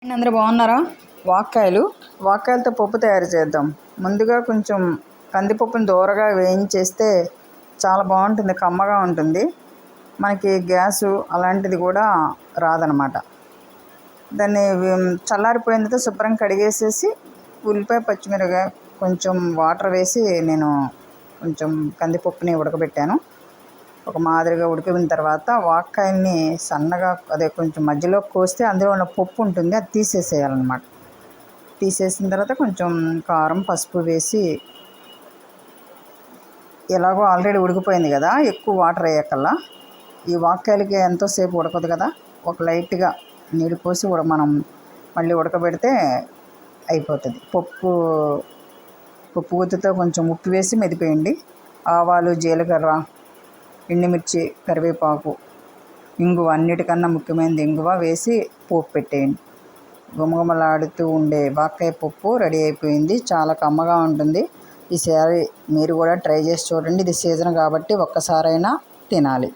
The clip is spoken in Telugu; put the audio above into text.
అందరూ బాగున్నారా? వాక్కాయలతో పప్పు తయారు చేద్దాం. ముందుగా కొంచెం కందిపప్పుని దూరగా వేయించేస్తే చాలా బాగుంటుంది, కమ్మగా ఉంటుంది. మనకి గ్యాసు అలాంటిది కూడా రాదనమాట. దాన్ని చల్లారిపోయిన తర్వాత శుభ్రం కడిగేసేసి ఉల్లిపాయ పచ్చిమిరపకాయ కొంచెం వాటర్ వేసి నేను కొంచెం కందిపప్పుని ఉడకబెట్టాను. ఒక మాదిరిగా ఉడికిన తర్వాత వాక్కాయల్ని సన్నగా కొంచెం మధ్యలో కోస్తే అందులో ఉన్న పప్పు ఉంటుంది, అది తీసేసేయాలన్నమాట. తీసేసిన తర్వాత కొంచెం కారం పసుపు వేసి, ఎలాగో ఆల్రెడీ ఉడికిపోయింది కదా, ఎక్కువ వాటర్ వేయకల్లా. ఈ వాక్కాయలకి ఎంతోసేపు ఉడకదు కదా, ఒక లైట్గా నీళ్ళు పోసి మనం మళ్ళీ ఉడకబెడితే అయిపోతుంది. పప్పు గుత్తితో కొంచెం ఉప్పు వేసి మెదిపేయండి. ఆవాలు, జీలకర్ర, ఎండుమిర్చి, కరివేపాకు, ఇంగువ, అన్నిటికన్నా ముఖ్యమైనది ఇంగువ వేసి పోపు పెట్టేయండి. గుమగుమలాడుతూ ఉండే వాక్కాయ పప్పు రెడీ అయిపోయింది. చాలా కమ్మగా ఉంటుంది. ఈసారి మీరు కూడా ట్రై చేసి చూడండి. ఇది సీజన్ కాబట్టి ఒక్కసారైనా తినాలి.